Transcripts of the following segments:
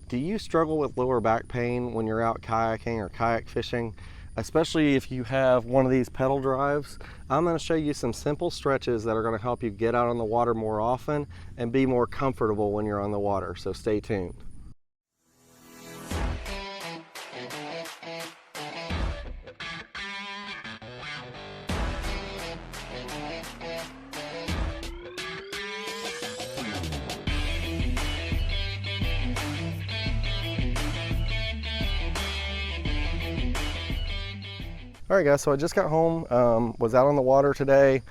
Do you struggle with lower back pain when you're out kayaking or kayak fishing? Especially if you have one of these pedal drives, I'm going to show you some simple stretches that are going to help you get out on the water more often and be more comfortable when you're on the water, so stay tuned. All right guys, so I just got home, was out on the water today.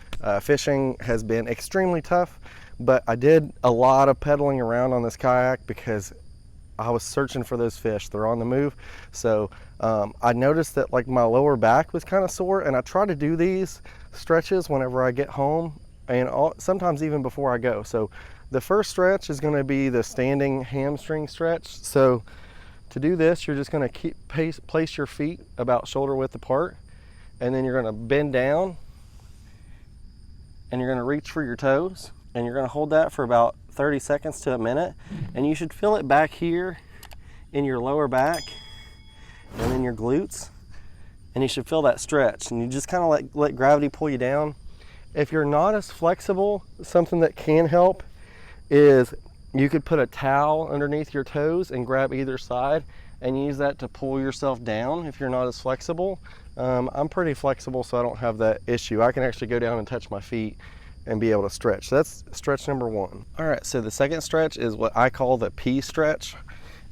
Fishing has been extremely tough, but I did a lot of pedaling around on this kayak because I was searching for those fish. They're on the move. So I noticed that like my lower back was kind of sore, and I try to do these stretches whenever I get home and sometimes even before I go. So the first stretch is going to be the standing hamstring stretch. So to do this, you're just going to place your feet about shoulder width apart, and then you're going to bend down and you're going to reach for your toes, and you're going to hold that for about 30 seconds to a minute, and you should feel it back here in your lower back and in your glutes, and you should feel that stretch, and you just kind of let gravity pull you down. If you're not as flexible, something that can help is you could put a towel underneath your toes and grab either side and use that to pull yourself down if you're not as flexible. I'm pretty flexible, so I don't have that issue. I can actually go down and touch my feet and be able to stretch. So that's stretch number one. All right, so the second stretch is what I call the P stretch.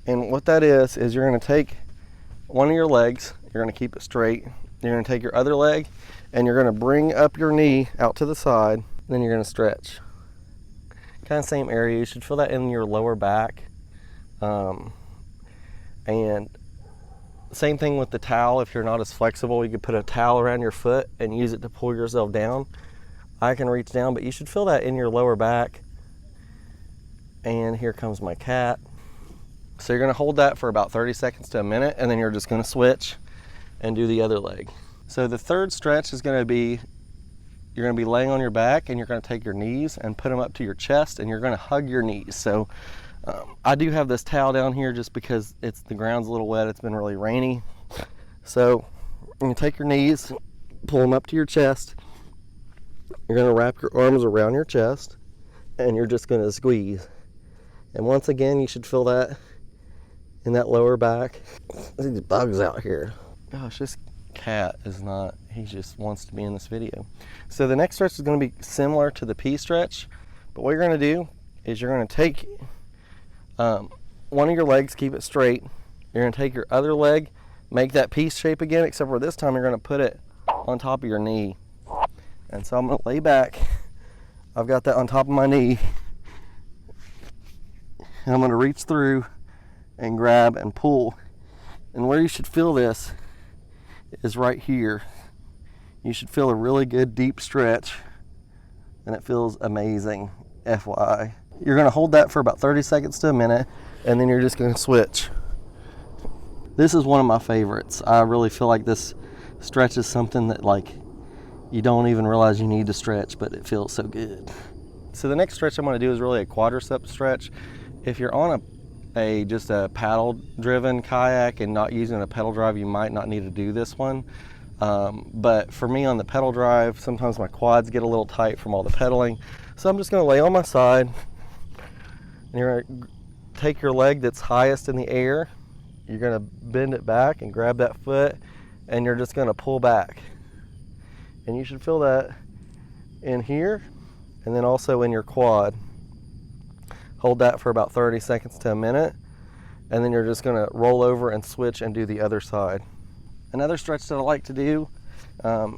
And what that is you're gonna take one of your legs, you're gonna keep it straight. You're gonna take your other leg and you're gonna bring up your knee out to the side, and then you're gonna stretch. Kind of same area, you should feel that in your lower back. And same thing with the towel. If you're not as flexible, you could put a towel around your foot and use it to pull yourself down. I can reach down, but you should feel that in your lower back. And here comes my cat. So you're gonna hold that for about 30 seconds to a minute, and then you're just gonna switch and do the other leg. So the third stretch is gonna be, you're gonna be laying on your back, and you're gonna take your knees and put them up to your chest, and you're gonna hug your knees. So I do have this towel down here just because the ground's a little wet. It's been really rainy. So you're gonna take your knees, pull them up to your chest. You're gonna wrap your arms around your chest, and you're just gonna squeeze. And once again, you should feel that in that lower back. These bugs out here. Gosh, this cat is not, he just wants to be in this video. So the next stretch is gonna be similar to the P stretch, but what you're gonna do is you're gonna take one of your legs, keep it straight. You're gonna take your other leg, make that P shape again, except for this time you're gonna put it on top of your knee. And so I'm gonna lay back. I've got that on top of my knee. And I'm gonna reach through and grab and pull. And where you should feel this is right here. You should feel a really good deep stretch, and it feels amazing, FYI. You're gonna hold that for about 30 seconds to a minute, and then you're just gonna switch. This is one of my favorites. I really feel like this stretch is something that like you don't even realize you need to stretch, but it feels so good. So the next stretch I'm gonna do is really a quadricep stretch. If you're on just a paddle driven kayak and not using a pedal drive, you might not need to do this one. But for me on the pedal drive, sometimes my quads get a little tight from all the pedaling. So I'm just gonna lay on my side, and you're gonna take your leg that's highest in the air. You're gonna bend it back and grab that foot, and you're just gonna pull back. And you should feel that in here, and then also in your quad. Hold that for about 30 seconds to a minute, and then you're just gonna roll over and switch and do the other side. Another stretch that I like to do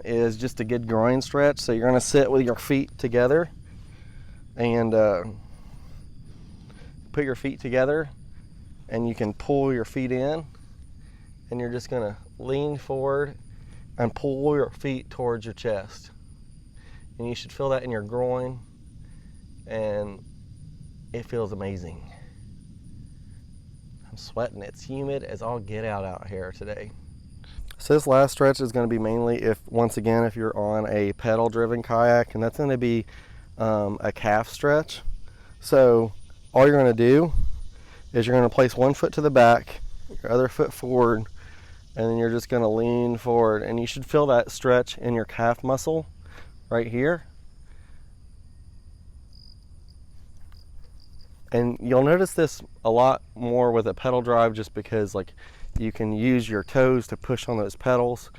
is just a good groin stretch. So you're gonna sit with your feet together and put your feet together, and you can pull your feet in, and you're just gonna lean forward and pull your feet towards your chest. And you should feel that in your groin, and it feels amazing. I'm sweating. It's humid as all get out here today. So this last stretch is going to be mainly once again if you're on a pedal driven kayak, and that's going to be a calf stretch. So all you're going to do is you're going to place one foot to the back, your other foot forward, and then you're just going to lean forward, and you should feel that stretch in your calf muscle right here. And you'll notice this a lot more with a pedal drive, just because like you can use your toes to push on those pedals,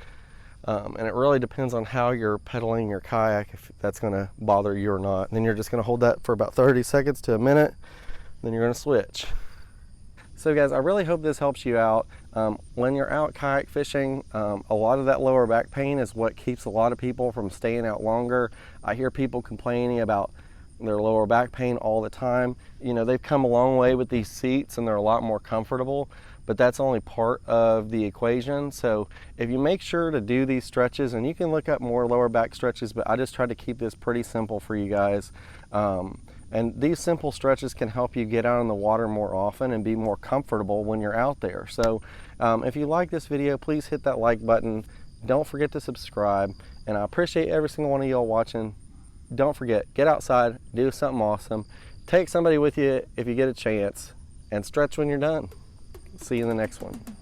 and it really depends on how you're pedaling your kayak, if that's going to bother you or not. And then you're just going to hold that for about 30 seconds to a minute, then you're going to switch. So guys, I really hope this helps you out. When you're out kayak fishing, a lot of that lower back pain is what keeps a lot of people from staying out longer. I hear people complaining about their lower back pain all the time. You know, they've come a long way with these seats and they're a lot more comfortable, but that's only part of the equation. So if you make sure to do these stretches, and you can look up more lower back stretches, but I just tried to keep this pretty simple for you guys. And these simple stretches can help you get out in the water more often and be more comfortable when you're out there. So if you like this video, please hit that like button. Don't forget to subscribe, and I appreciate every single one of y'all watching. Don't forget, get outside, do something awesome. Take somebody with you if you get a chance, and stretch when you're done. See you in the next one.